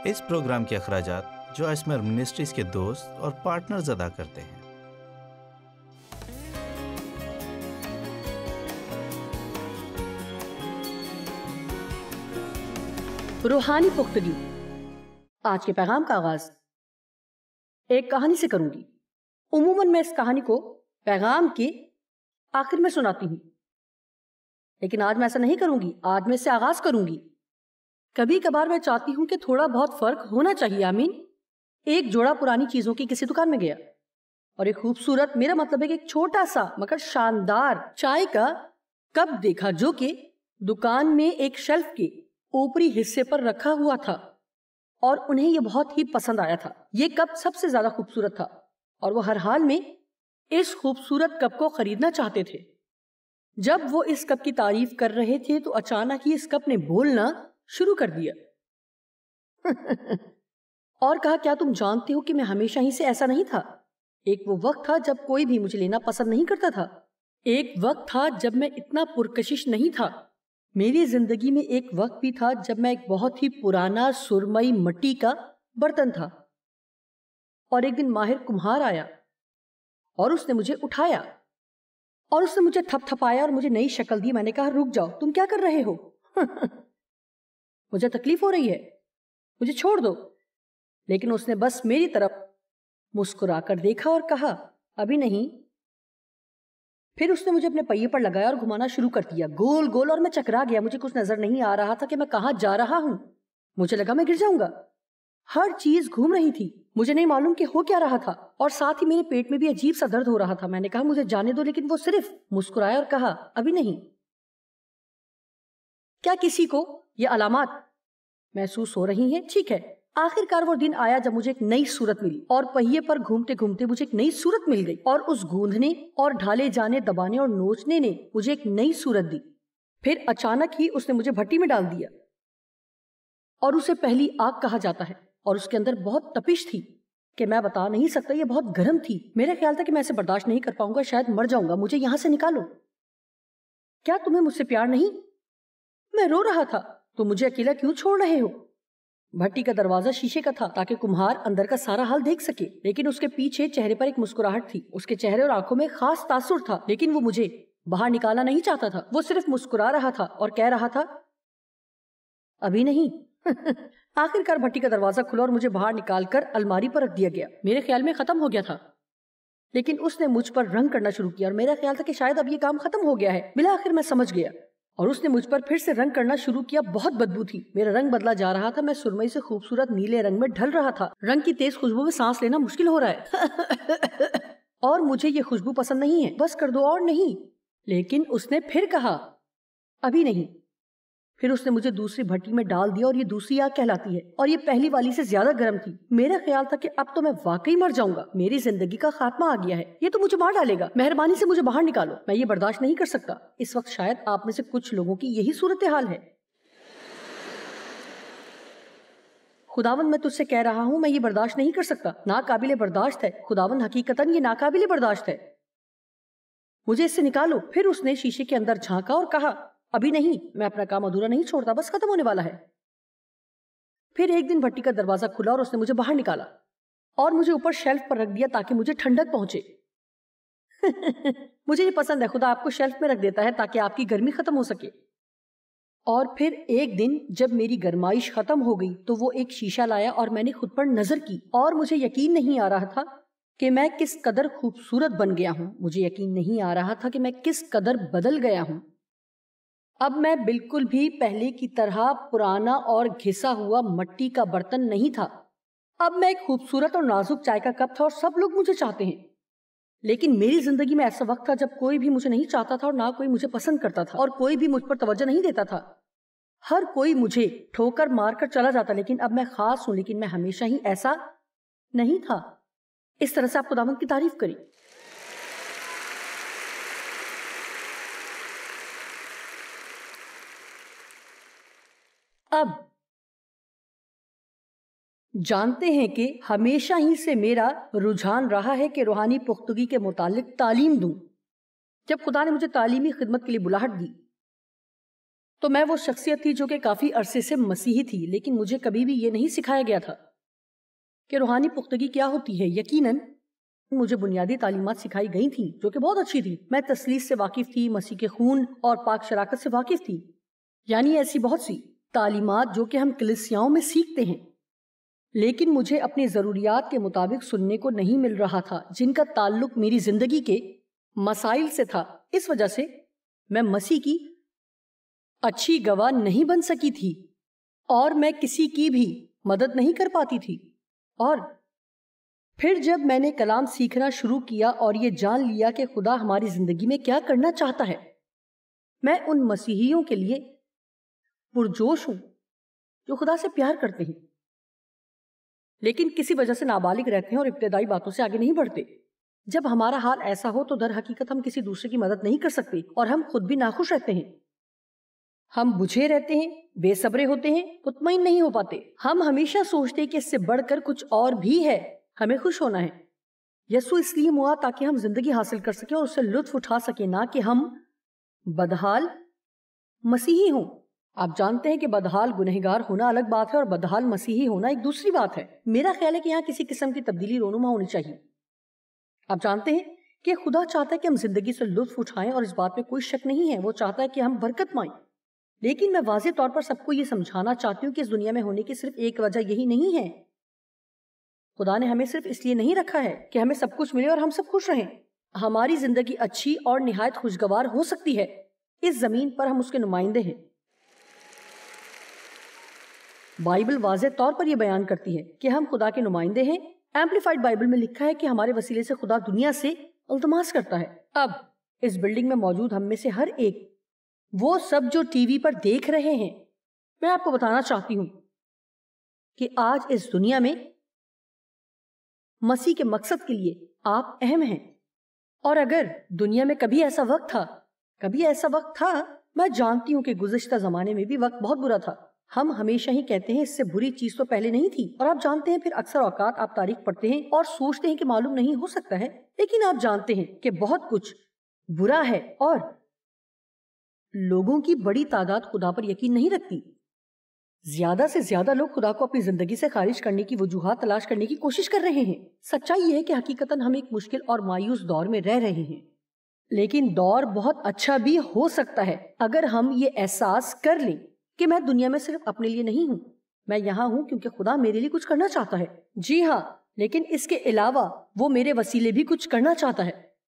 اس programme کے اخراجات جو اسمر منسٹریز کے دوست اور پارٹنرز ادا کرتے ہیں۔ روحانی پختگی۔ آج کے پیغام کا آغاز ایک کہانی سے کروں گی۔ عموماً میں اس کہانی کو پیغام کے آخر میں سناتی ہوں، لیکن آج میں ایسا نہیں کروں گی۔ آج میں اس سے آغاز کروں گی۔ کبھی کبھار میں چاہتی ہوں کہ تھوڑا بہت فرق ہونا چاہیے۔ آمین۔ ایک جوڑا پرانی چیزوں کی کسی دکان میں گیا اور ایک خوبصورت، میرا مطلب ہے کہ ایک چھوٹا سا مگر شاندار چائے کا کپ دیکھا، جو کہ دکان میں ایک شیلف کے اوپری حصے پر رکھا ہوا تھا، اور انہیں یہ بہت ہی پسند آیا تھا۔ یہ کپ سب سے زیادہ خوبصورت تھا اور وہ ہر حال میں اس خوبصورت کپ کو خریدنا چاہتے تھے۔ جب وہ اس کپ کی تعریف کر رہے تھے تو اچانک ہی اس کپ نے بولنا شروع کر دیا اور کہا، کیا تم جانتے ہو کہ میں ہمیشہ ہی سے ایسا نہیں تھا؟ ایک وہ وقت تھا جب کوئی بھی مجھے لینا پسند نہیں کرتا تھا۔ ایک وقت تھا جب میں اتنا پرکشش نہیں تھا۔ میری زندگی میں ایک وقت بھی تھا جب میں ایک بہت ہی پرانا سرمئی مٹی کا برتن تھا، اور ایک دن ماہر کمہار آیا اور اس نے مجھے اٹھایا اور اس نے مجھے تھپ تھپایا اور مجھے نئی شکل دی۔ میں نے کہا، رک جاؤ، تم کیا کر رہے ہو؟ مجھے تکلیف ہو رہی ہے، مجھے چھوڑ دو۔ لیکن اس نے بس میری طرف مسکرا کر دیکھا اور کہا، ابھی نہیں۔ پھر اس نے مجھے اپنے پہیے پر لگایا اور گھمانا شروع کر دیا، گول گول، اور میں چکرا گیا۔ مجھے کچھ نظر نہیں آ رہا تھا کہ میں کہاں جا رہا ہوں۔ مجھے لگا میں گر جاؤں گا۔ ہر چیز گھوم رہی تھی، مجھے نہیں معلوم کہ ہو کیا رہا تھا، اور ساتھ ہی میرے پیٹ میں بھی عجیب سا درد ہو رہا تھا۔ میں نے کہا، مجھے جانے دو، لیکن وہ صرف مسکرایا اور کہا، ابھی نہیں۔ کیا کسی کو یہ علامات محسوس ہو رہی ہیں؟ ٹھیک ہے۔ آخر کار وہ دن آیا جب مجھے ایک نئی صورت ملی، اور پہیے پر گھومتے گھومتے مجھے ایک نئی صورت مل گئی، اور اس گوندھنے اور ڈھالے جانے، دبانے اور نوچنے نے مجھے ایک نئی صورت دی۔ پھر اچانک ہی اس نے مجھے بھٹی میں ڈال دیا، اور اسے پہلی آگ کہا جاتا ہے، اور اس کے اندر بہت تپش تھی کہ میں بتا نہیں سکتا۔ یہ بہت گرم تھی۔ میرا خیال تھا کہ میں اسے برداشت نہیں کر پاؤں گا، شاید مر جاؤں گا۔ مجھے یہاں سے نکالو۔ کیا تمہیں مجھ سے پیار نہیں؟ میں رو رہا تھا۔ تو مجھے اکیلا کیوں چھوڑ رہے ہو؟ بھٹی کا دروازہ شیشے کا تھا تاکہ کمہار اندر کا سارا حال دیکھ سکے، لیکن اس کے پیچھے چہرے پر ایک مسکراہٹ تھی۔ اس کے چہرے اور آنکھوں میں خاص تاثر تھا، لیکن وہ مجھے باہر نکالنا نہیں چاہتا تھا۔ وہ صرف مسکرا رہا تھا اور کہہ رہا تھا، ابھی نہیں۔ آخر کار بھٹی کا دروازہ کھلا اور مجھے باہر نکال کر الماری پر رکھ دیا گیا۔ میرے خیال میں ختم ہو گیا تھا، لیکن اس نے مجھ پر رنگ کرنا شروع کیا، اور میرا خیال تھا کہ شاید اب یہ کام ختم ہو گیا ہے۔ بالآخر میں سمجھ گیا، اور اس نے مجھ پر پھر سے رنگ کرنا شروع کیا۔ بہت بدبو تھی، میرا رنگ بدلا جا رہا تھا۔ میں سرمئی سے خوبصورت نیلے رنگ میں ڈھل رہا تھا۔ رنگ کی تیز خوشبو میں سانس لینا مشکل ہو رہا ہے اور مجھے یہ خوشبو پسند نہیں ہے۔ بس کر دو۔ اور نہیں۔ لیکن اس نے پھر کہا، ابھی نہیں۔ پھر اس نے مجھے دوسری بھٹی میں ڈال دیا، اور یہ دوسری آگ کہلاتی ہے، اور یہ پہلی والی سے زیادہ گرم تھی۔ میرا خیال تھا کہ اب تو میں واقعی مر جاؤں گا، میری زندگی کا خاتمہ آ گیا ہے، یہ تو مجھے مار ڈالے گا۔ مہربانی سے مجھے باہر نکالو، میں یہ برداشت نہیں کر سکتا۔ اس وقت شاید آپ میں سے کچھ لوگوں کی یہی صورتحال ہے۔ خداوند، میں تجھ سے کہہ رہا ہوں، میں یہ برداشت نہیں کر سکتا۔ ناقابل برداشت ہے خداوند، حقیقتاً یہ ناقابل برداشت ہے۔ مجھے اس سے نکالو۔ پھر اس نے شیشے کے اندر جھانکا اور کہا، ابھی نہیں، میں اپنا کام ادھورا نہیں چھوڑتا، بس ختم ہونے والا ہے۔ پھر ایک دن بھٹی کا دروازہ کھلا اور اس نے مجھے باہر نکالا اور مجھے اوپر شیلف پر رکھ دیا تاکہ مجھے ٹھنڈک پہنچے۔ مجھے یہ پسند ہے، خدا آپ کو شیلف میں رکھ دیتا ہے تاکہ آپ کی گرمی ختم ہو سکے۔ اور پھر ایک دن جب میری گرمائش ختم ہو گئی تو وہ ایک شیشہ لایا اور میں نے خود پر نظر کی، اور مجھے یقین نہیں آ رہا تھا کہ میں کس قدر خوبصورت بن گیا ہوں۔ مجھے یقین نہیں آ رہا تھا کہ میں کس قدر بدل گیا ہوں۔ اب میں بالکل بھی پہلے کی طرح پرانا اور گھسا ہوا مٹی کا برتن نہیں تھا۔ اب میں ایک خوبصورت اور نازک چائے کا کپ تھا، اور سب لوگ مجھے چاہتے ہیں۔ لیکن میری زندگی میں ایسا وقت تھا جب کوئی بھی مجھے نہیں چاہتا تھا، اور نہ کوئی مجھے پسند کرتا تھا، اور کوئی بھی مجھ پر توجہ نہیں دیتا تھا۔ ہر کوئی مجھے ٹھوکر مار کر چلا جاتا، لیکن اب میں خاص ہوں، لیکن میں ہمیشہ ہی ایسا نہیں تھا۔ اس طرح سے آپ خداوند کی تعریف کریں۔ اب جانتے ہیں کہ ہمیشہ ہی سے میرا رجحان رہا ہے کہ روحانی پختگی کے متعلق تعلیم دوں۔ جب خدا نے مجھے تعلیمی خدمت کے لیے بلاہٹ دی تو میں وہ شخصیت تھی جو کہ کافی عرصے سے مسیحی تھی، لیکن مجھے کبھی بھی یہ نہیں سکھایا گیا تھا کہ روحانی پختگی کیا ہوتی ہے۔ یقیناً مجھے بنیادی تعلیمات سکھائی گئی تھیں جو کہ بہت اچھی تھی۔ میں تثلیث سے واقف تھی، مسیح کے خون اور پاک شراکت سے واقف تھی، یعنی ایسی بہت سی تعلیمات جو کہ ہم کلیسیاؤں میں سیکھتے ہیں، لیکن مجھے اپنی ضروریات کے مطابق سننے کو نہیں مل رہا تھا جن کا تعلق میری زندگی کے مسائل سے تھا۔ اس وجہ سے میں مسیح کی اچھی گواہ نہیں بن سکی تھی اور میں کسی کی بھی مدد نہیں کر پاتی تھی۔ اور پھر جب میں نے کلام سیکھنا شروع کیا اور یہ جان لیا کہ خدا ہماری زندگی میں کیا کرنا چاہتا ہے، میں ان مسیحیوں کے لیے پرجوش ہوں جو خدا سے پیار کرتے ہیں لیکن کسی وجہ سے نابالغ رہتے ہیں اور ابتدائی باتوں سے آگے نہیں بڑھتے۔ جب ہمارا حال ایسا ہو تو در حقیقت ہم کسی دوسرے کی مدد نہیں کر سکتے اور ہم خود بھی ناخوش رہتے ہیں۔ ہم بجھے رہتے ہیں، بے صبرے ہوتے ہیں، مطمئن نہیں ہو پاتے۔ ہم ہمیشہ سوچتے ہیں کہ اس سے بڑھ کر کچھ اور بھی ہے، ہمیں خوش ہونا ہے۔ یسوع اس لیے ہوا تاکہ ہم زندگی حاصل کر سکیں اور اس سے لطف اٹھا سکیں، نہ کہ ہم بدحال مسیحی ہوں۔ آپ جانتے ہیں کہ بدحال گنہگار ہونا الگ بات ہے اور بدحال مسیحی ہونا ایک دوسری بات ہے۔ میرا خیال ہے کہ یہاں کسی قسم کی تبدیلی رونما ہونی چاہیے۔ آپ جانتے ہیں کہ خدا چاہتا ہے کہ ہم زندگی سے لطف اٹھائیں اور اس بات میں کوئی شک نہیں ہے، وہ چاہتا ہے کہ ہم برکت پائیں۔ لیکن میں واضح طور پر سب کو یہ سمجھانا چاہتی ہوں کہ اس دنیا میں ہونے کی صرف ایک وجہ یہی نہیں ہے۔ خدا نے ہمیں صرف اس لیے نہیں رکھا ہے کہ ہمیں سب کچھ ملے اور ہم سب خوش رہیں۔ ہماری زندگی اچھی اور نہایت خوشگوار ہو سکتی ہے۔ اس زمین پر ہم اس کے نمائندے ہیں۔ بائبل واضح طور پر یہ بیان کرتی ہے کہ ہم خدا کے نمائندے ہیں۔ ایمپلیفائڈ بائبل میں لکھا ہے کہ ہمارے وسیلے سے خدا دنیا سے التماس کرتا ہے۔ اب اس بلڈنگ میں موجود ہم میں سے ہر ایک، وہ سب جو ٹی وی پر دیکھ رہے ہیں، میں آپ کو بتانا چاہتی ہوں کہ آج اس دنیا میں مسیح کے مقصد کے لیے آپ اہم ہیں۔ اور اگر دنیا میں کبھی ایسا وقت تھا، میں جانتی ہوں کہ گزشتہ زمانے میں بھی وقت بہت برا تھا۔ ہم ہمیشہ ہی کہتے ہیں اس سے بری چیز تو پہلے نہیں تھی، اور آپ جانتے ہیں پھر اکثر اوقات آپ تاریخ پڑھتے ہیں اور سوچتے ہیں کہ معلوم نہیں ہو سکتا ہے، لیکن آپ جانتے ہیں کہ بہت کچھ برا ہے اور لوگوں کی بڑی تعداد خدا پر یقین نہیں رکھتی۔ زیادہ سے زیادہ لوگ خدا کو اپنی زندگی سے خارج کرنے کی وجوہات تلاش کرنے کی کوشش کر رہے ہیں۔ سچائی یہ ہے کہ حقیقتاً ہم ایک مشکل اور مایوس دور میں رہ رہے ہیں، لیکن دور بہت اچھا بھی ہو سکتا ہے اگر ہم یہ احساس کر لیں کہ میں دنیا میں صرف اپنے لیے نہیں ہوں، میں یہاں ہوں کیونکہ خدا میرے لیے کچھ کرنا چاہتا ہے۔ جی ہاں، لیکن اس کے علاوہ وہ میرے وسیلے بھی کچھ کرنا چاہتا ہے،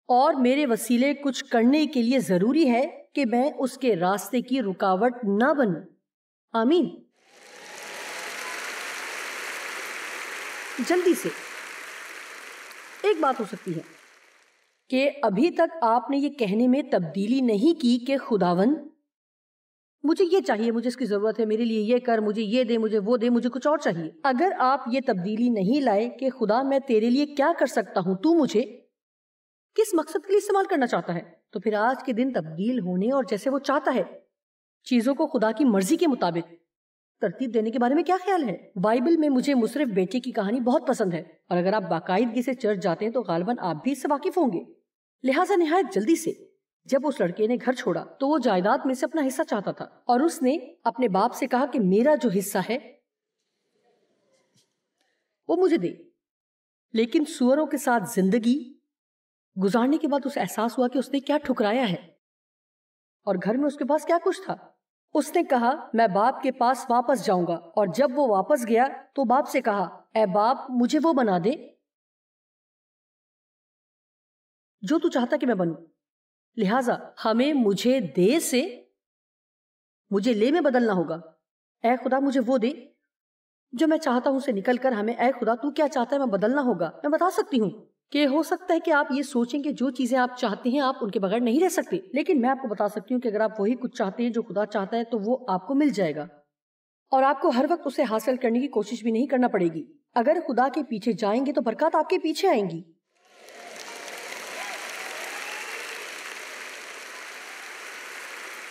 اور میرے وسیلے کچھ کرنے کے لیے ضروری ہے کہ میں اس کے راستے کی رکاوٹ نہ بنوں۔ آمین۔ جلدی سے ایک بات ہو سکتی ہے کہ ابھی تک آپ نے یہ کہنے میں تبدیلی نہیں کی کہ خداوند مجھے یہ چاہیے، مجھے اس کی ضرورت ہے، میرے لیے یہ کر، مجھے یہ دے، مجھے وہ دے، مجھے کچھ اور چاہیے۔ اگر آپ یہ تبدیلی نہیں لائے کہ خدا میں تیرے لیے کیا کر سکتا ہوں، تو مجھے کس مقصد کے لیے استعمال کرنا چاہتا ہے، تو پھر آج کے دن تبدیل ہونے اور جیسے وہ چاہتا ہے چیزوں کو خدا کی مرضی کے مطابق ترتیب دینے کے بارے میں کیا خیال ہے؟ بائبل میں مجھے مصرف بیٹے کی کہانی بہت پسند ہے، اور اگر آپ باقاعدگی سے چرچ جاتے ہیں تو غالباً آپ بھی اس سے واقف ہوں گے۔ لہٰذا نہایت جلدی سے جب اس لڑکے نے گھر چھوڑا تو وہ جائیداد میں سے اپنا حصہ چاہتا تھا، اور اس نے اپنے باپ سے کہا کہ میرا جو حصہ ہے وہ مجھے دے۔ لیکن سوروں کے ساتھ زندگی گزارنے کے بعد اسے احساس ہوا کہ اس نے کیا ٹھکرایا ہے، اور گھر میں اس کے پاس کیا کچھ تھا۔ اس نے کہا میں باپ کے پاس واپس جاؤں گا، اور جب وہ واپس گیا تو باپ سے کہا اے باپ مجھے وہ بنا دے جو تو چاہتا کہ میں بنوں۔ لہٰذا ہمیں مجھے دے سے مجھے لے میں بدلنا ہوگا۔ اے خدا مجھے وہ دے جو میں چاہتا ہوں سے نکل کر ہمیں اے خدا تو کیا چاہتا ہے میں بدلنا ہوگا۔ میں بتا سکتی ہوں کہ ہو سکتا ہے کہ آپ یہ سوچیں کہ جو چیزیں آپ چاہتے ہیں آپ ان کے بغیر نہیں رہ سکتے، لیکن میں آپ کو بتا سکتی ہوں کہ اگر آپ وہی کچھ چاہتے ہیں جو خدا چاہتا ہے تو وہ آپ کو مل جائے گا، اور آپ کو ہر وقت اسے حاصل کرنے کی کوشش بھی نہیں کرنا پڑے گی۔ اگر خدا کے پیچھے جائیں گے تو برکات آپ کے پیچھے آئیں گی۔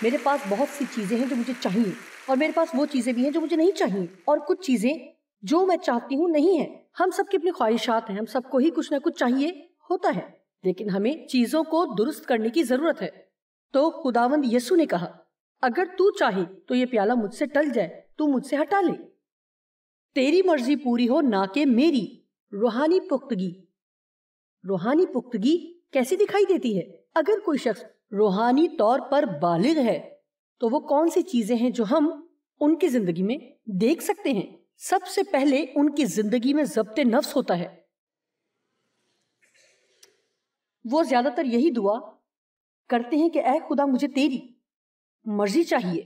میرے پاس بہت سی چیزیں ہیں جو مجھے چاہیے، اور میرے پاس وہ چیزیں بھی ہیں جو مجھے نہیں چاہیے، اور کچھ چیزیں جو میں چاہتی ہوں نہیں ہیں۔ ہم سب کی اپنی خواہشات ہیں، ہم سب کو ہی کچھ نہ کچھ چاہیے ہوتا ہے، لیکن ہمیں چیزوں کو درست کرنے کی ضرورت ہے۔ تو خداوند یسوع نے کہا اگر تو چاہے تو یہ پیالہ مجھ سے ٹل جائے، تو مجھ سے ہٹا لے، تیری مرضی پوری ہو نہ کہ میری۔ روحانی پختگی۔ روحانی پختگی کیسی دکھائی دیتی ہے؟ اگر کوئی شخص روحانی طور پر بالغ ہے تو وہ کون سی چیزیں ہیں جو ہم ان کی زندگی میں دیکھ سکتے ہیں؟ سب سے پہلے ان کی زندگی میں ضبط نفس ہوتا ہے۔ وہ زیادہ تر یہی دعا کرتے ہیں کہ اے خدا مجھے تیری مرضی چاہیے۔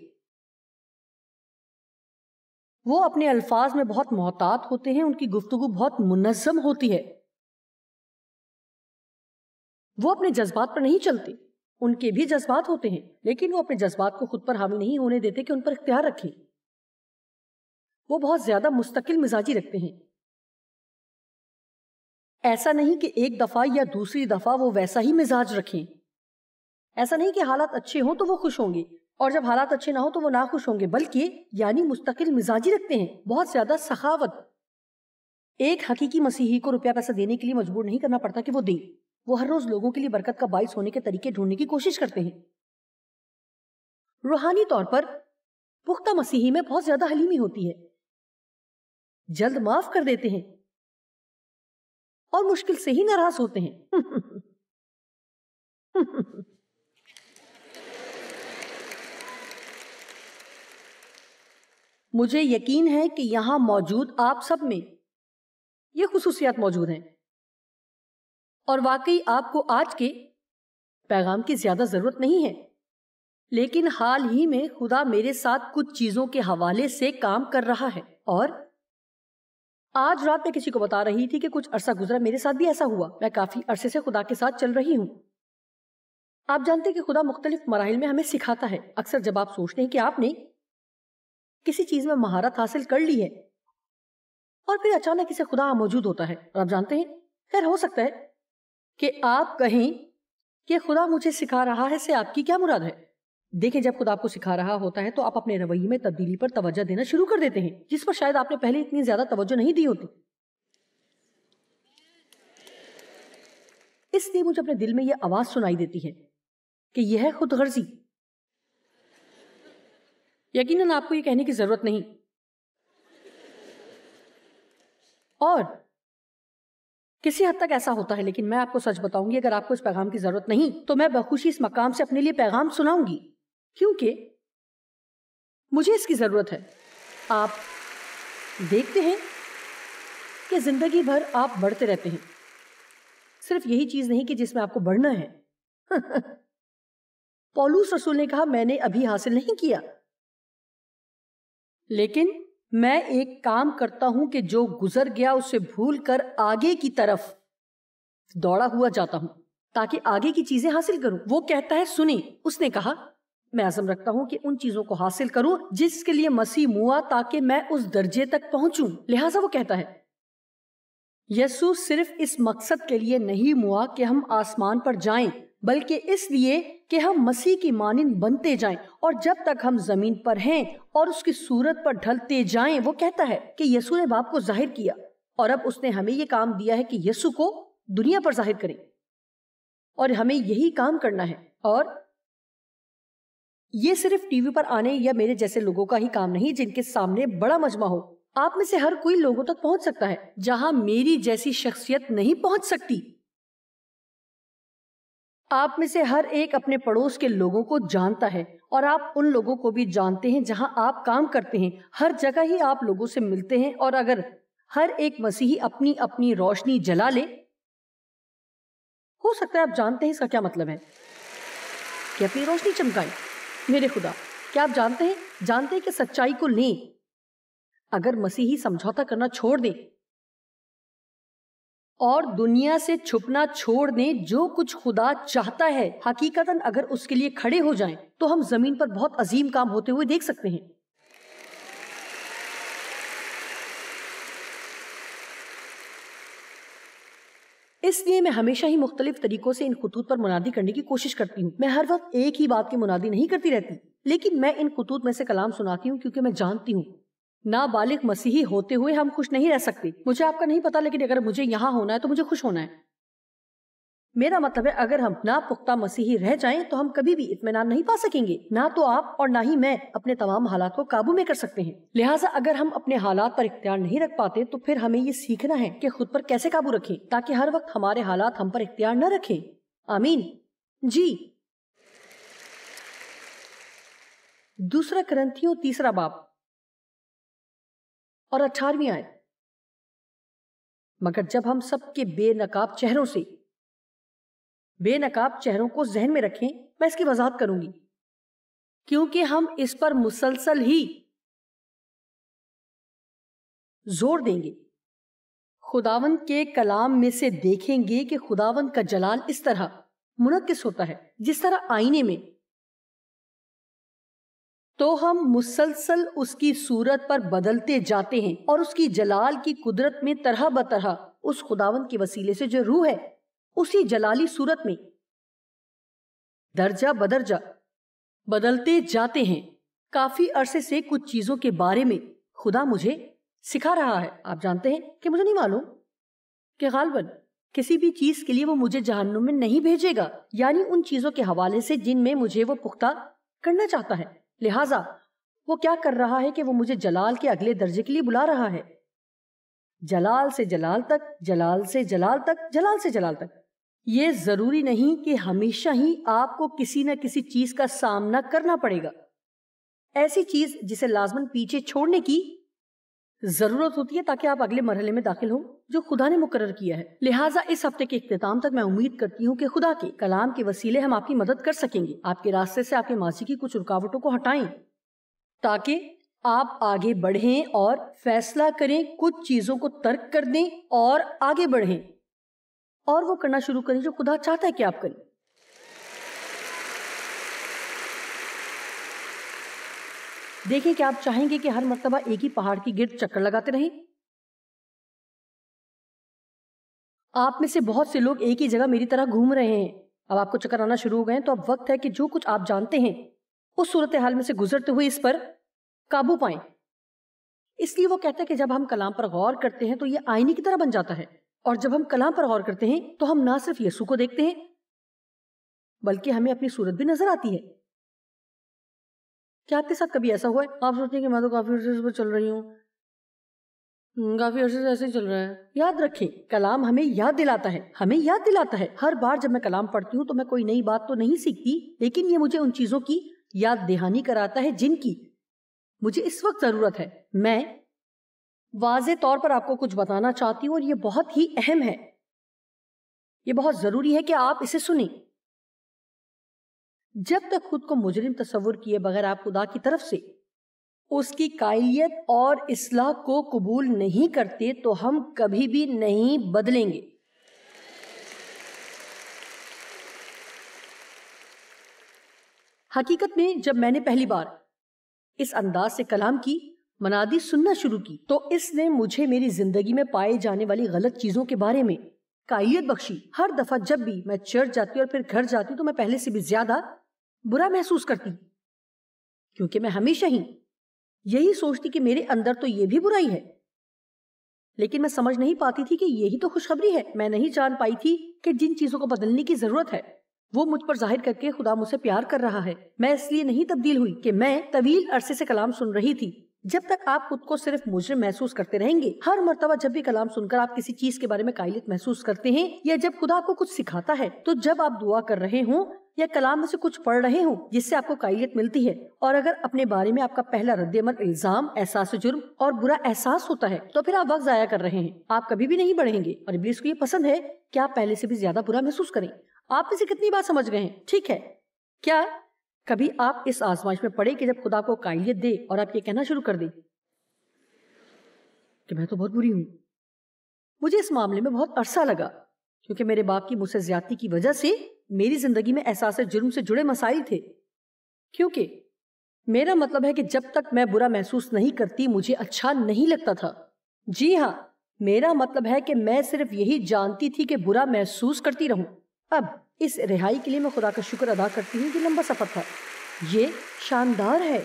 وہ اپنے الفاظ میں بہت محتاط ہوتے ہیں، ان کی گفتگو بہت منظم ہوتی ہے۔ وہ اپنے جذبات پر نہیں چلتے، ان کے بھی جذبات ہوتے ہیں، لیکن وہ اپنے جذبات کو خود پر حاوی نہیں ہونے دیتے کہ ان پر اختیار رکھیں۔ وہ بہت زیادہ مستقل مزاجی رکھتے ہیں۔ ایسا نہیں کہ ایک دفعہ یا دوسری دفعہ وہ ویسا ہی مزاج رکھیں۔ ایسا نہیں کہ حالات اچھے ہوں تو وہ خوش ہوں گے اور جب حالات اچھے نہ ہوں تو وہ ناخوش ہوں گے، بلکہ یعنی مستقل مزاجی رکھتے ہیں، بہت زیادہ سخاوت۔ ایک حقیقی مسیحی کو روپیہ پیسہ دینے کے لیے مجبور نہیں کرنا پڑتا کہ وہ دے۔ وہ ہر روز لوگوں کے لیے برکت کا باعث ہونے کے طریقے ڈھونڈنے کی کوشش کرتے ہیں۔ روحانی طور پر پختہ مسیحی میں بہت زیادہ حلیمی ہوتی ہے، جلد معاف کر دیتے ہیں اور مشکل سے ہی ناراض ہوتے ہیں۔ مجھے یقین ہے کہ یہاں موجود آپ سب میں یہ خصوصیات موجود ہیں، اور واقعی آپ کو آج کے پیغام کی زیادہ ضرورت نہیں ہے، لیکن حال ہی میں خدا میرے ساتھ کچھ چیزوں کے حوالے سے کام کر رہا ہے، اور آج رات میں کسی کو بتا رہی تھی کہ کچھ عرصہ گزرا، میرے ساتھ بھی ایسا ہوا۔ میں کافی عرصے سے خدا کے ساتھ چل رہی ہوں۔ آپ جانتے کہ خدا مختلف مراحل میں ہمیں سکھاتا ہے۔ اکثر جب آپ سوچتے ہیں کہ آپ نے کسی چیز میں مہارت حاصل کر لی ہے اور پھر اچانک اسے خدا موجود ہوتا ہے، اور آپ جانتے ہیں، خیر ہو سکتا ہے کہ آپ کہیں کہ خدا مجھے سکھا رہا ہے، سے آپ کی کیا مراد ہے؟ دیکھیں، جب خدا آپ کو سکھا رہا ہوتا ہے تو آپ اپنے رویے میں تبدیلی پر توجہ دینا شروع کر دیتے ہیں، جس پر شاید آپ نے پہلے اتنی زیادہ توجہ نہیں دی ہوتی۔ اس لیے مجھے اپنے دل میں یہ آواز سنائی دیتی ہے کہ یہ ہے خود غرضی۔ یقیناً آپ کو یہ کہنے کی ضرورت نہیں، اور کسی حد تک ایسا ہوتا ہے، لیکن میں آپ کو سچ بتاؤں گی، اگر آپ کو اس پیغام کی ضرورت نہیں تو میں بخوشی اس مقام سے اپنے لیے پیغام سناؤں گی، کیونکہ مجھے اس کی ضرورت ہے۔ آپ دیکھتے ہیں کہ زندگی بھر آپ بڑھتے رہتے ہیں، صرف یہی چیز نہیں کہ جس میں آپ کو بڑھنا ہے۔ پولوس رسول نے کہا، میں نے ابھی حاصل نہیں کیا، لیکن میں ایک کام کرتا ہوں کہ جو گزر گیا اسے بھول کر آگے کی طرف دوڑا ہوا جاتا ہوں تاکہ آگے کی چیزیں حاصل کروں۔ وہ کہتا ہے، سنیں، اس نے کہا، میں عزم رکھتا ہوں کہ ان چیزوں کو حاصل کروں جس کے لیے مسیح موا تاکہ میں اس درجے تک پہنچوں۔ لہٰذا وہ کہتا ہے، یسوع صرف اس مقصد کے لیے نہیں موا کہ ہم آسمان پر جائیں، بلکہ اس لیے کہ ہم مسیح کی مانند بنتے جائیں، اور جب تک ہم زمین پر ہیں اور اس کی صورت پر ڈھلتے جائیں۔ وہ کہتا ہے کہ یسوع نے باپ کو ظاہر کیا، اور اب اس نے ہمیں یہ کام دیا ہے کہ یسوع کو دنیا پر ظاہر کریں، اور ہمیں یہی کام کرنا ہے۔ اور یہ صرف ٹی وی پر آنے یا میرے جیسے لوگوں کا ہی کام نہیں جن کے سامنے بڑا مجمع ہو۔ آپ میں سے ہر کوئی لوگوں تک پہنچ سکتا ہے جہاں میری جیسی شخصیت نہیں پہنچ سکتی۔ آپ میں سے ہر ایک اپنے پڑوس کے لوگوں کو جانتا ہے، اور آپ ان لوگوں کو بھی جانتے ہیں جہاں آپ کام کرتے ہیں۔ ہر جگہ ہی آپ لوگوں سے ملتے ہیں، اور اگر ہر ایک مسیحی اپنی اپنی روشنی جلا لے، ہو سکتا ہے آپ جانتے ہیں اس کا کیا مطلب ہے کہ اپنی روشنی چمکائیں۔ میرے خدا، کیا آپ جانتے ہیں کہ سچائی کو لیں؟ اگر مسیحی سمجھوتا کرنا چھوڑ دیں اور دنیا سے چھپنا چھوڑ دیں، جو کچھ خدا چاہتا ہے حقیقتاً اگر اس کے لیے کھڑے ہو جائیں تو ہم زمین پر بہت عظیم کام ہوتے ہوئے دیکھ سکتے ہیں۔ اس لیے میں ہمیشہ ہی مختلف طریقوں سے ان خطوط پر منادی کرنے کی کوشش کرتی ہوں۔ میں ہر وقت ایک ہی بات کی منادی نہیں کرتی رہتی، لیکن میں ان خطوط میں سے کلام سناتی ہوں کیونکہ میں جانتی ہوں نابالغ مسیحی ہوتے ہوئے ہم خوش نہیں رہ سکتے۔ مجھے آپ کا نہیں پتا، لیکن اگر مجھے یہاں ہونا ہے تو مجھے خوش ہونا ہے۔ میرا مطلب ہے اگر ہم ناپختہ مسیحی رہ جائیں تو ہم کبھی بھی اطمینان نہیں پا سکیں گے. نہ تو آپ اور نہ ہی میں اپنے تمام حالات کو قابو میں کر سکتے ہیں. لہٰذا اگر ہم اپنے حالات پر اختیار نہیں رکھ پاتے تو پھر ہمیں یہ سیکھنا ہے کہ خود پر کیسے قابو رکھیں تاکہ ہر وقت ہمارے حالات ہم پر اختیار نہ رکھیں. آمین. جی. 2 کرنتھیوں 3 باب اور 18ویں آیت. مگر جب ہم سب کے بے نقاب چہروں کو ذہن میں رکھیں، میں اس کی وضاحت کروں گی کیونکہ ہم اس پر مسلسل ہی زور دیں گے. خداوند کے کلام میں سے دیکھیں گے کہ خداوند کا جلال اس طرح منعکس ہوتا ہے جس طرح آئینے میں، تو ہم مسلسل اس کی صورت پر بدلتے جاتے ہیں اور اس کی جلال کی قدرت میں طرح بطرح اس خداوند کے وسیلے سے جو روح ہے اسی جلالی صورت میں درجہ بدرجہ بدلتے جاتے ہیں. کافی عرصے سے کچھ چیزوں کے بارے میں خدا مجھے سکھا رہا ہے. آپ جانتے ہیں کہ مجھے نہیں معلوم کہ غالباً کسی بھی چیز کے لیے وہ مجھے جہنم میں نہیں بھیجے گا، یعنی ان چیزوں کے حوالے سے جن میں مجھے وہ پختہ کرنا چاہتا ہے. لہٰذا وہ کیا کر رہا ہے کہ وہ مجھے جلال کے اگلے درجے کے لیے بلا رہا ہے. جلال سے جلال تک، جلال سے جلال تک، جلال سے جلال تک. یہ ضروری نہیں کہ ہمیشہ ہی آپ کو کسی نہ کسی چیز کا سامنا کرنا پڑے گا، ایسی چیز جسے لازماً پیچھے چھوڑنے کی ضرورت ہوتی ہے تاکہ آپ اگلے مرحلے میں داخل ہوں جو خدا نے مقرر کیا ہے. لہٰذا اس ہفتے کے اختتام تک میں امید کرتی ہوں کہ خدا کے کلام کے وسیلے ہم آپ کی مدد کر سکیں گے. آپ کے راستے سے آپ کے ماضی کی کچھ رکاوٹوں کو ہٹائیں تاکہ آپ آگے بڑھیں اور فیصلہ کریں، کچھ چیزوں کو ترک کر دیں اور آگے بڑھیں اور وہ کرنا شروع کریں جو خدا چاہتا ہے کہ آپ کریں. دیکھیں کہ آپ چاہیں گے کہ ہر مرتبہ ایک ہی پہاڑ کی گرد چکر لگاتے رہیں. آپ میں سے بہت سے لوگ ایک ہی جگہ میری طرح گھوم رہے ہیں. اب آپ کو چکر آنا شروع ہو گئے تو اب وقت ہے کہ جو کچھ آپ جانتے ہیں اس صورتحال میں سے گزرتے ہوئے اس پر قابو پائیں. اس لیے وہ کہتا ہے کہ جب ہم کلام پر غور کرتے ہیں تو یہ آئینے کی طرح بن جاتا ہے، اور جب ہم کلام پر غور کرتے ہیں تو ہم نہ صرف یسوع کو دیکھتے ہیں بلکہ ہمیں اپنی صورت بھی نظر آتی ہے. کیا آپ کے ساتھ کبھی ایسا ہوا ہے آپ سوچتے ہیں کہ میں تو کافی عرصے سے چل رہی ہوں، کافی عرصے سے ایسے ہی چل رہا ہے؟ یاد رکھیں، کلام ہمیں یاد دلاتا ہے. ہر بار جب میں کلام پڑھتی ہوں تو میں کوئی نئی بات تو نہیں سیکھتی، لیکن یہ مجھے ان چیزوں کی یاد دہانی کراتا ہے جن کی مجھے اس وقت ضرورت ہے. میں واضح طور پر آپ کو کچھ بتانا چاہتی ہوں اور یہ بہت ہی اہم ہے، یہ بہت ضروری ہے کہ آپ اسے سنیں. جب تک خود کو مجرم تصور کیے بغیر آپ خدا کی طرف سے اس کی قائلیت اور اصلاح کو قبول نہیں کرتے تو ہم کبھی بھی نہیں بدلیں گے. حقیقت میں جب میں نے پہلی بار اس انداز سے کلام کی منادی سننا شروع کی تو اس نے مجھے میری زندگی میں پائے جانے والی غلط چیزوں کے بارے میں قائلیت بخشی. ہر دفعہ جب بھی میں چرچ جاتی اور پھر گھر جاتی تو میں پہلے سے بھی زیادہ برا محسوس کرتی، کیونکہ میں ہمیشہ ہی یہی سوچتی کہ میرے اندر تو یہ بھی برائی ہے، لیکن میں سمجھ نہیں پاتی تھی کہ یہی تو خوشخبری ہے. میں نہیں جان پائی تھی کہ جن چیزوں کو بدلنے کی ضرورت ہے وہ مجھ پر ظاہر کر کے خدا مجھ سے پیار کر رہا ہے. میں اس لیے نہیں تبدیل ہوئی کہ میں طویل عرصے سے کلام سن رہی تھی. جب تک آپ خود کو صرف مجرم محسوس کرتے رہیں گے، ہر مرتبہ جب بھی کلام سن کر آپ کسی چیز کے بارے میں قائلیت محسوس کرتے ہیں، یا جب خدا آپ کو کچھ سکھاتا ہے، تو جب آپ دعا کر رہے ہوں یا کلام میں سے کچھ پڑھ رہے ہوں جس سے آپ کو قائلیت ملتی ہے، اور اگر اپنے بارے میں آپ کا پہلا رد عمل الزام، احساس جرم اور برا احساس ہوتا ہے تو پھر آپ وقت ضائع کر رہے ہیں. آپ کبھی بھی نہیں بڑھیں گے، اور ابلیس کو یہ پسند ہے کہ آپ پہلے سے بھی زیادہ برا محسوس کریں. آپ میں سے کتنی بات سمجھ گئے ہیں؟ ٹھیک ہے. کیا کبھی آپ اس آزمائش میں پڑے کہ جب خدا کو قائلیت دے اور آپ یہ کہنا شروع کر دیں کہ میں تو بہت بری ہوں؟ مجھے اس معاملے میں بہت عرصہ لگا، کیونکہ میرے باپ کی مجھ سے زیادتی کی وجہ سے میری زندگی میں احساس جرم سے جڑے مسائل تھے. کیونکہ میرا مطلب ہے کہ جب تک میں برا محسوس نہیں کرتی مجھے اچھا نہیں لگتا تھا. جی ہاں، میرا مطلب ہے کہ میں صرف یہی جانتی تھی کہ برا محسوس کرتی رہوں. اب اس رہائی کے لیے میں خدا کا شکر ادا کرتی ہوں. یہ لمبا سفر تھا، یہ شاندار ہے.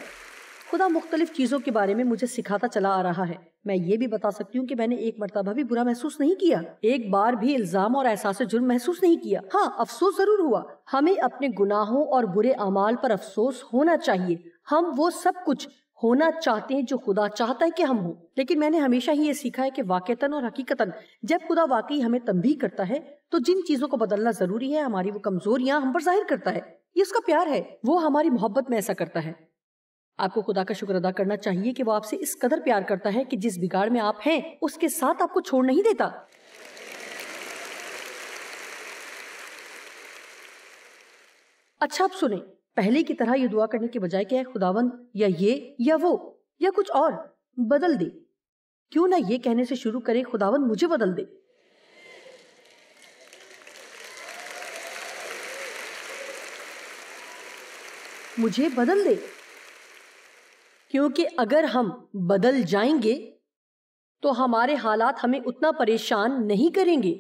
خدا مختلف چیزوں کے بارے میں مجھے سکھاتا چلا آ رہا ہے. میں یہ بھی بتا سکتی ہوں کہ میں نے ایک مرتبہ بھی برا محسوس نہیں کیا, ایک بار بھی الزام اور احساس جرم محسوس نہیں کیا. ہاں, افسوس ضرور ہوا. ہمیں اپنے گناہوں اور برے اعمال پر افسوس ہونا چاہیے. ہم وہ سب کچھ ہونا چاہتے ہیں جو خدا چاہتا ہے کہ ہم ہوں. لیکن میں نے ہمیشہ ہی یہ سیکھا ہے کہ واقعتاً اور حقیقتاً جب خدا واقعی ہمیں تنبیہ کرتا ہے تو جن چیزوں کو بدلنا ضروری ہے, ہماری وہ کمزوریاں ہم پر ظاہر کرتا ہے. یہ اس کا پیار ہے, وہ ہماری محبت میں ایسا کرتا ہے. آپ کو خدا کا شکر ادا کرنا چاہیے کہ وہ آپ سے اس قدر پیار کرتا ہے کہ جس بگاڑ میں آپ ہیں اس کے ساتھ آپ کو چھوڑ نہیں دیتا. اچھا اب سنیں, پہلے کی طرح یہ دعا کرنے کے بجائے کہ اے خداوند یا یہ یا وہ یا کچھ اور بدل دے, کیوں نہ یہ کہنے سے شروع کرے خداوند مجھے بدل دے. مجھے بدل دے. کیونکہ اگر ہم بدل جائیں گے تو ہمارے حالات ہمیں اتنا پریشان نہیں کریں گے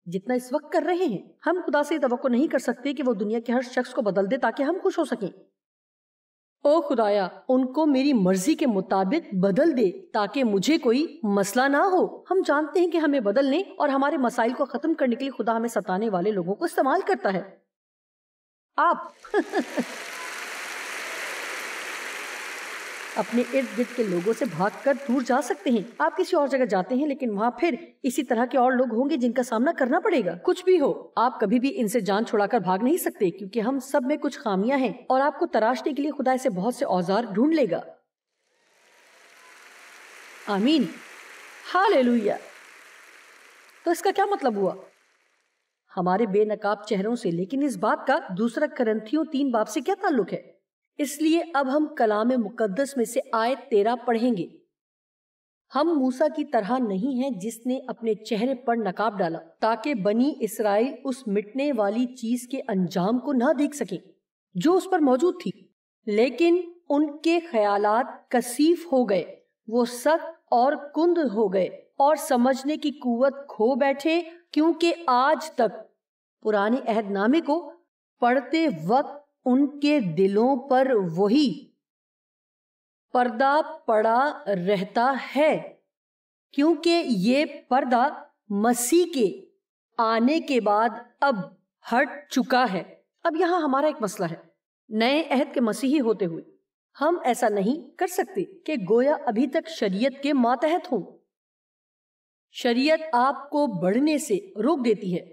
جتنا اس وقت کر رہے ہیں. ہم خدا سے توقع نہیں کر سکتے کہ وہ دنیا کے ہر شخص کو بدل دے تاکہ ہم خوش ہو سکیں. او خدایا, ان کو میری مرضی کے مطابق بدل دے تاکہ مجھے کوئی مسئلہ نہ ہو. ہم جانتے ہیں کہ ہمیں بدلنے اور ہمارے مسائل کو ختم کرنے کے لیے خدا ہمیں ستانے والے لوگوں کو استعمال کرتا ہے. آپ اپنے ارد گرد کے لوگوں سے بھاگ کر دور جا سکتے ہیں. آپ کسی اور جگہ جاتے ہیں لیکن وہاں پھر اسی طرح کے اور لوگ ہوں گے جن کا سامنا کرنا پڑے گا. کچھ بھی ہو, آپ کبھی بھی ان سے جان چھڑا کر بھاگ نہیں سکتے کیونکہ ہم سب میں کچھ خامیاں ہیں اور آپ کو تراشنے کے لیے خدا سے بہت سے اوزار ڈھونڈ لے گا. آمین, ہاللیلویا. تو اس کا کیا مطلب ہوا؟ ہمارے بے نقاب چہروں سے, لیکن اس بات کا دوسرا کرنتھیوں 3 باب سے کیا تعلق ہے؟ اس لیے اب ہم کلام مقدس میں سے آیت 13 پڑھیں گے. ہم موسیٰ کی طرح نہیں ہیں جس نے اپنے چہرے پر نقاب ڈالا تاکہ بنی اسرائیل اس مٹنے والی چیز کے انجام کو نہ دیکھ سکیں جو اس پر موجود تھی, لیکن ان کے خیالات کثیف ہو گئے, وہ سخت اور کند ہو گئے اور سمجھنے کی قوت کھو بیٹھے, کیونکہ آج تک پرانے عہد نامے کو پڑھتے وقت ان کے دلوں پر وہی پردہ پڑا رہتا ہے, کیونکہ یہ پردہ مسیح کے آنے کے بعد اب ہٹ چکا ہے. اب یہاں ہمارا ایک مسئلہ ہے. نئے عہد کے مسیحی ہوتے ہوئے ہم ایسا نہیں کر سکتے کہ گویا ابھی تک شریعت کے ماتحت ہوں. شریعت آپ کو بڑھنے سے روک دیتی ہے.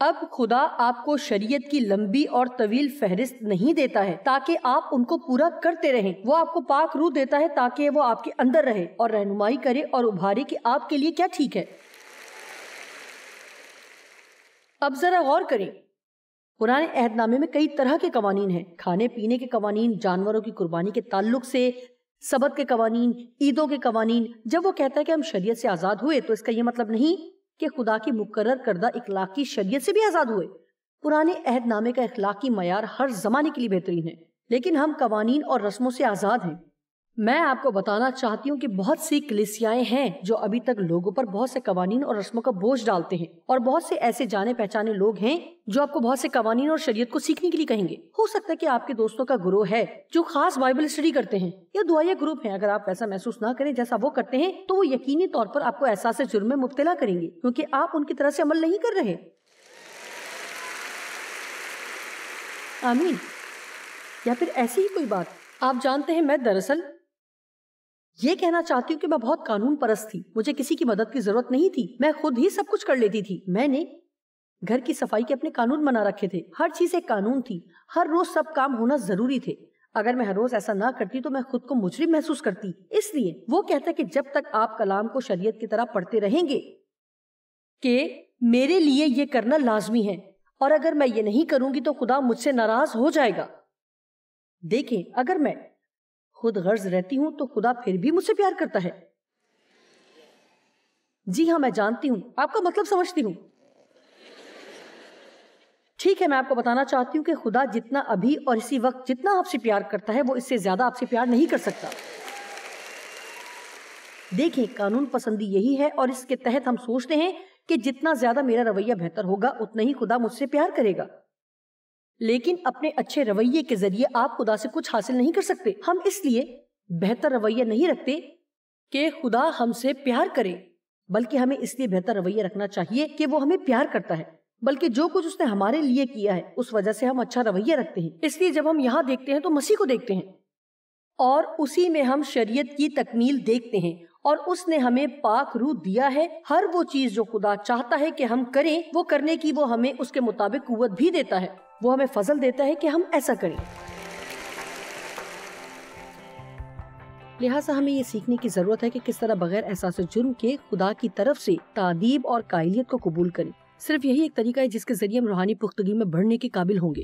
اب خدا آپ کو شریعت کی لمبی اور طویل فہرست نہیں دیتا ہے تاکہ آپ ان کو پورا کرتے رہیں. وہ آپ کو پاک روح دیتا ہے تاکہ وہ آپ کے اندر رہے اور رہنمائی کرے اور ابھارے کہ آپ کے لیے کیا ٹھیک ہے. اب ذرا غور کریں, پرانے عہد نامے میں کئی طرح کے قوانین ہیں. کھانے پینے کے قوانین, جانوروں کی قربانی کے تعلق سے, سبت کے قوانین, عیدوں کے قوانین. جب وہ کہتا ہے کہ ہم شریعت سے آزاد ہوئے تو اس کا یہ مطلب نہیں کہ خدا کی مقرر کردہ اخلاقی شریعت سے بھی آزاد ہوئے. پرانے عہد نامے کا اخلاقی معیار ہر زمانے کے لیے بہترین ہے, لیکن ہم قوانین اور رسموں سے آزاد ہیں. میں آپ کو بتانا چاہتی ہوں کہ بہت سی کلیسیائیں ہیں جو ابھی تک لوگوں پر بہت سے قوانین اور رسموں کا بوجھ ڈالتے ہیں, اور بہت سے ایسے جانے پہچانے لوگ ہیں جو آپ کو بہت سے قوانین اور شریعت کو سیکھنے کے لیے کہیں گے. ہو سکتا ہے کہ آپ کے دوستوں کا گروہ ہے جو خاص بائبل اسٹڈی کرتے ہیں یا دعائیہ گروپ ہیں. اگر آپ ایسا محسوس نہ کریں جیسا وہ کرتے ہیں تو وہ یقینی طور پر آپ کو احساس جرم میں مبتلا کریں گے کیونکہ آپ ان کی طرح سے عمل نہیں کر رہے. آمین. یا پھر ایسی ہی کوئی بات, آپ جانتے ہیں میں دراصل یہ کہنا چاہتی ہوں کہ میں بہت قانون پرست تھی. مجھے کسی کی مدد کی ضرورت نہیں تھی, میں خود ہی سب کچھ کر لیتی تھی. میں نے گھر کی صفائی کے اپنے قانون بنا رکھے تھے. ہر چیز ایک قانون تھی, ہر روز سب کام ہونا ضروری تھے. اگر میں ہر روز ایسا نہ کرتی تو میں خود کو مجرم محسوس کرتی. اس لیے وہ کہتا ہے کہ جب تک آپ کلام کو شریعت کی طرح پڑھتے رہیں گے کہ میرے لیے یہ کرنا لازمی ہے, اور اگر میں یہ نہیں کروں گی تو خدا مجھ سے ناراض ہو جائے گا. دیکھیں, اگر میں خود غرض رہتی ہوں تو خدا پھر بھی مجھ سے پیار کرتا ہے. جی ہاں, میں جانتی ہوں, آپ کا مطلب سمجھتی ہوں. ٹھیک ہے, میں آپ کو بتانا چاہتی ہوں کہ خدا جتنا ابھی اور اسی وقت جتنا آپ سے پیار کرتا ہے وہ اس سے زیادہ آپ سے پیار نہیں کر سکتا. دیکھیں, قانون پسندی یہی ہے, اور اس کے تحت ہم سوچتے ہیں کہ جتنا زیادہ میرا رویہ بہتر ہوگا اتنا ہی خدا مجھ سے پیار کرے گا. لیکن اپنے اچھے رویے کے ذریعے آپ خدا سے کچھ حاصل نہیں کر سکتے. ہم اس لیے بہتر رویہ نہیں رکھتے کہ خدا ہم سے پیار کرے، بلکہ ہمیں اس لیے بہتر رویہ رکھنا چاہیے کہ وہ ہمیں پیار کرتا ہے، بلکہ جو کچھ اس نے ہمارے لیے کیا ہے اس وجہ سے ہم اچھا رویہ رکھتے ہیں. اس لیے جب ہم یہاں دیکھتے ہیں تو مسیح کو دیکھتے ہیں اور اسی میں ہم شریعت کی تکمیل دیکھتے ہیں، اور اس نے ہمیں پاک روح دیا ہے. ہر وہ چیز جو خدا چاہتا ہے کہ ہم کریں وہ کرنے کی وہ ہمیں اس کے مطابق قوت بھی دیتا ہے. وہ ہمیں فضل دیتا ہے کہ ہم ایسا کریں. لہٰذا ہمیں یہ سیکھنے کی ضرورت ہے کہ کس طرح بغیر احساس جرم کے خدا کی طرف سے تعدیب اور قائلیت کو قبول کریں. صرف یہی ایک طریقہ ہے جس کے ذریعے ہم روحانی پختگی میں بڑھنے کے قابل ہوں گے.